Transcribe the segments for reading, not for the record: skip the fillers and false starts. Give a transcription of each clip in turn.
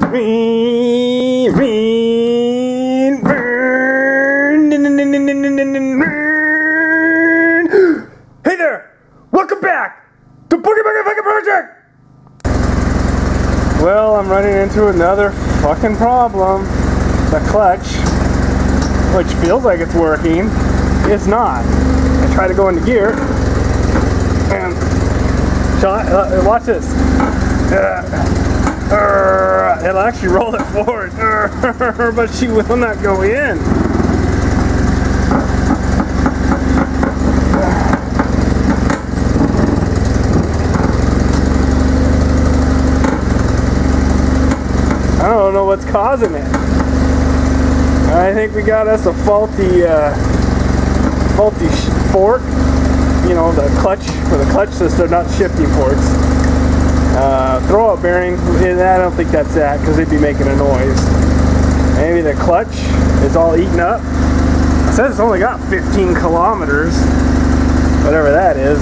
Hey there! Welcome back to Boogie Buggy fucking Project! Well, I'm running into another fucking problem. The clutch, which feels like it's working, is not. I try to go into gear, and watch this. It'll actually roll it forward, but she will not go in. I don't know what's causing it. I think we got us a faulty fork. You know, the clutch, for the clutch system, not shifting forks. Throwout bearing, I don't think that's that, because they'd be making a noise. Maybe the clutch is all eaten up. It says it's only got 15 kilometers, whatever that is,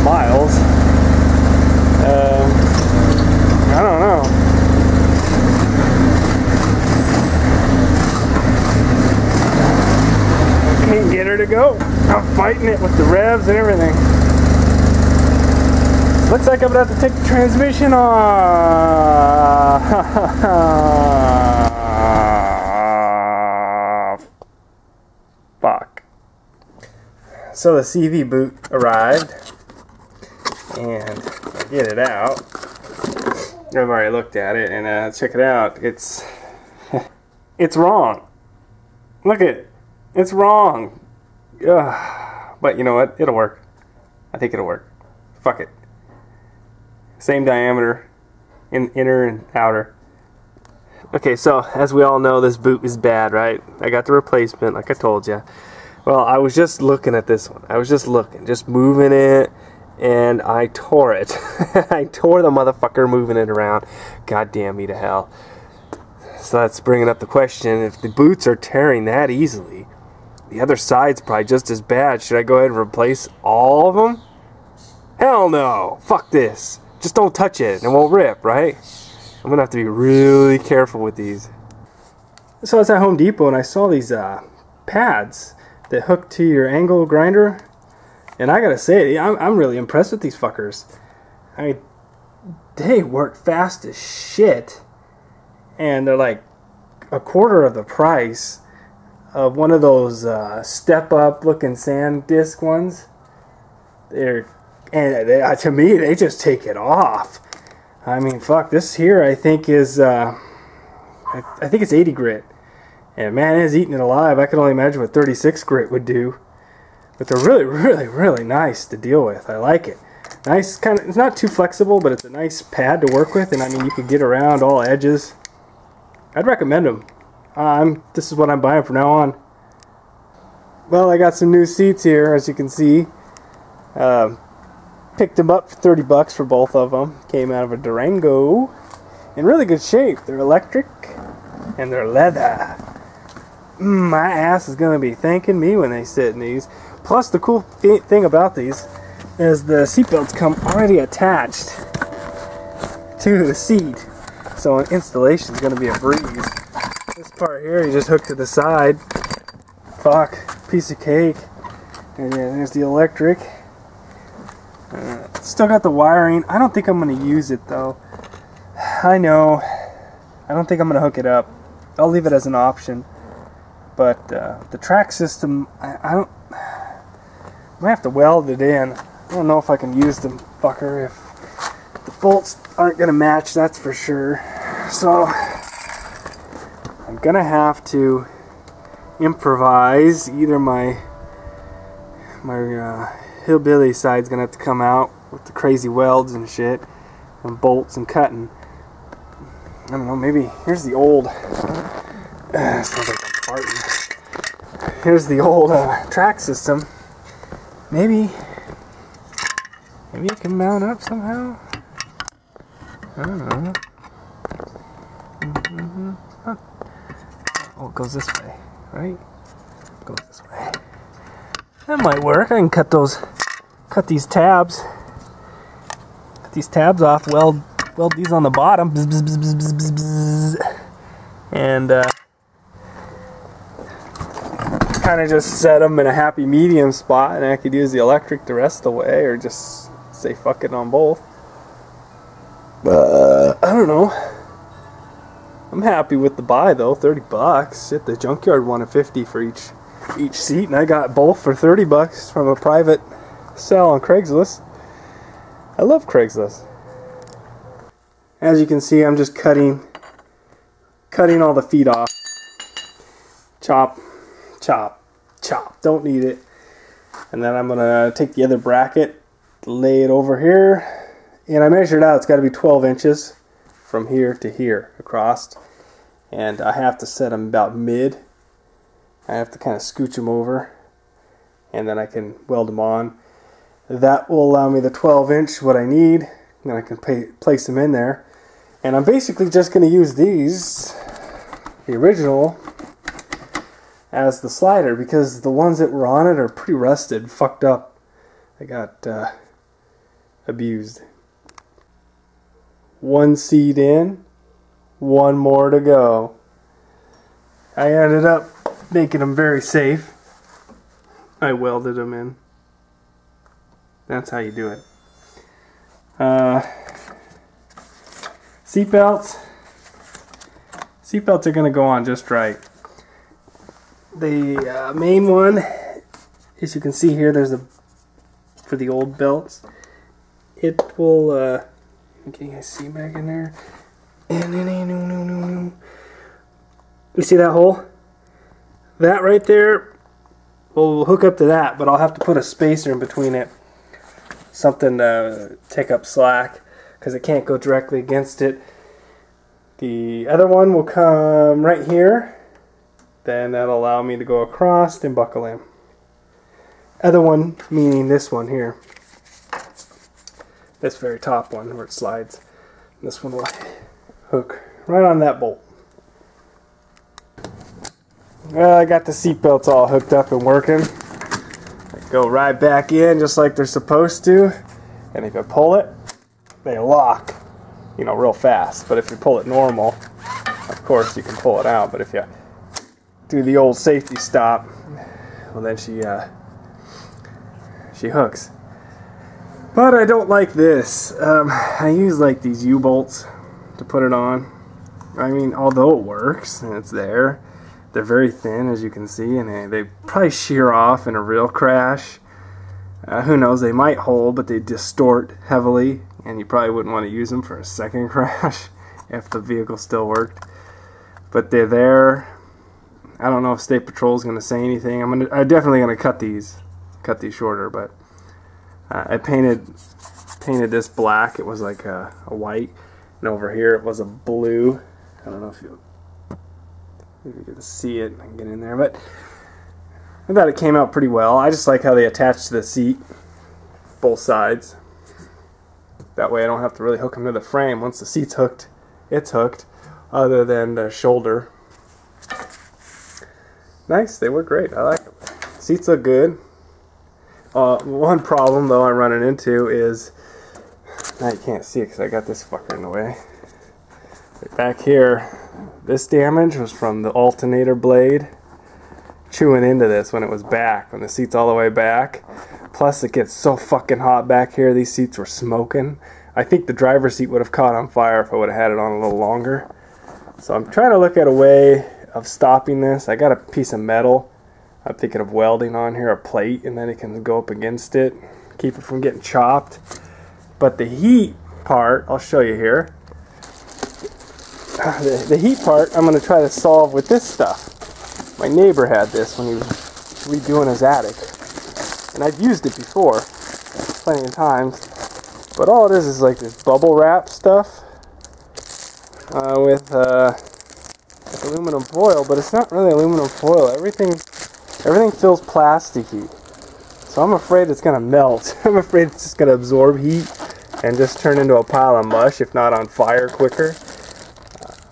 miles. I don't know. I can't get her to go. I'm fighting it with the revs and everything. Looks like I'm gonna have to take the transmission off. Fuck. So the CV boot arrived, and I get it out. I've already looked at it, and check it out. It's it's wrong. Look at it. It's wrong. Ugh. But you know what? It'll work. I think it'll work. Fuck it. Same diameter, inner and outer. Okay, so as we all know, this boot is bad, right? I got the replacement, like I told you. Well, I was just looking at this one. I was just looking, just moving it, and I tore it. I tore the motherfucker moving it around. God damn me to hell. So that's bringing up the question, if the boots are tearing that easily, the other side's probably just as bad. Should I go ahead and replace all of them? Hell no! Fuck this! Just don't touch it, and it won't rip, right? I'm gonna have to be really careful with these. So I was at Home Depot and I saw these pads that hook to your angle grinder, and I gotta say, I'm really impressed with these fuckers. I mean, they work fast as shit, and they're like a quarter of the price of one of those step-up looking sand disc ones. And to me, they just take it off. I mean, fuck, this here I think is, I think it's 80 grit. And man, it is eating it alive. I can only imagine what 36 grit would do. But they're really, really, really nice to deal with. I like it. Nice, kind of, it's not too flexible, but it's a nice pad to work with. And I mean, you can get around all edges. I'd recommend them. This is what I'm buying from now on. Well, I got some new seats here, as you can see. Picked them up for 30 bucks for both of them. Came out of a Durango. In really good shape. They're electric and they're leather. My ass is going to be thanking me when they sit in these. Plus, the cool thing about these is the seatbelts come already attached to the seat. So installation is going to be a breeze. This part here, you just hook to the side. Fuck. Piece of cake. And then there's the electric. Still got the wiring. I don't think I'm going to use it though. I know. I don't think I'm going to hook it up. I'll leave it as an option. But the track system, I might have to weld it in. I don't know if I can use the fucker if the bolts aren't going to match, that's for sure. So I'm going to have to improvise. Either my hillbilly side's gonna have to come out with the crazy welds and shit and bolts and cutting. I don't know, maybe here's the old sounds like I'm farting. Here's the old track system. Maybe it can mount up somehow. I don't know. Oh, it goes this way, right? It goes this way. That might work. I can cut these tabs. Cut these tabs off, weld weld these on the bottom, bzz, bzz, bzz, bzz, bzz, bzz, and kind of just set them in a happy medium spot, and I could use the electric the rest of the way, or just say fuck it on both. I don't know. I'm happy with the buy though. 30 bucks. At the junkyard wanted 50 for each seat, and I got both for 30 bucks from a private sale on Craigslist. I love Craigslist. As you can see, I'm just cutting all the feet off. Chop, chop, chop. Don't need it. And then I'm gonna take the other bracket, lay it over here, and I measured out. It's got to be 12 inches from here to here across, and I have to set them about mid. I have to kind of scooch them over, and then I can weld them on. That will allow me the 12 inch what I need. Then I can place them in there, and I'm basically just going to use these, the original, as the slider, because the ones that were on it are pretty rusted, fucked up. They got abused. One seat in, one more to go. I ended up making them very safe. I welded them in. That's how you do it. Seatbelts. Seatbelts are going to go on just right. The main one, as you can see here, there's a, for the old belts, it will, can you guys see back in there? You see that hole? That right there will hook up to that, but I'll have to put a spacer in between it. Something to take up slack, because it can't go directly against it. The other one will come right here. Then that'll allow me to go across and buckle in. Other one, meaning this one here. This very top one where it slides. This one will hook right on that bolt. Well, I got the seat belts all hooked up and working. They go right back in just like they're supposed to. And if you pull it, they lock, you know, real fast. But if you pull it normal, of course you can pull it out. But if you do the old safety stop, well then she hooks. But I don't like this. I use like these U-bolts to put it on. I mean, although it works and it's there, they're very thin, as you can see, and they probably shear off in a real crash. Who knows, they might hold, but they distort heavily, and you probably wouldn't want to use them for a second crash if the vehicle still worked. But they're there. I don't know if State Patrol is going to say anything. I'm definitely going to cut these shorter, but I painted this black. It was like a white, and over here it was a blue. I don't know if you can see it. I can get in there, but I thought it came out pretty well. I just like how they attach to the seat, both sides. That way I don't have to really hook them to the frame. Once the seat's hooked, it's hooked, other than the shoulder. Nice, they work great. I like them. Seats look good. One problem though I'm running into is, now you can't see it because I got this fucker in the way. Right back here, this damage was from the alternator blade chewing into this when it was back, when the seat's all the way back. Plus it gets so fucking hot back here, these seats were smoking. I think the driver's seat would have caught on fire if I would have had it on a little longer. So I'm trying to look at a way of stopping this. I got a piece of metal I'm thinking of welding on here, a plate, and then it can go up against it, keep it from getting chopped. But the heat part, I'll show you here. The heat part I'm going to try to solve with this stuff. My neighbor had this when he was redoing his attic, and I've used it before plenty of times. But all it is like this bubble wrap stuff with aluminum foil, but it's not really aluminum foil. Everything feels plasticky, so I'm afraid it's gonna melt. I'm afraid it's just gonna absorb heat and just turn into a pile of mush, if not on fire quicker.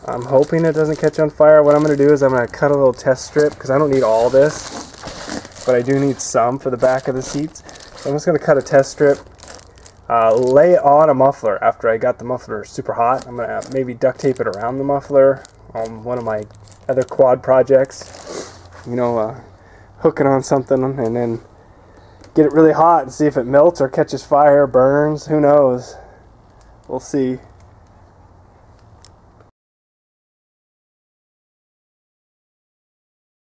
I'm hoping it doesn't catch on fire. What I'm gonna do is I'm gonna cut a little test strip, because I don't need all this, but I do need some for the back of the seats. So I'm just gonna cut a test strip lay on a muffler after I got the muffler super hot. I'm going to maybe duct tape it around the muffler on one of my other quad projects. You know, hook it on something and then get it really hot and see if it melts or catches fire, burns. Who knows? We'll see.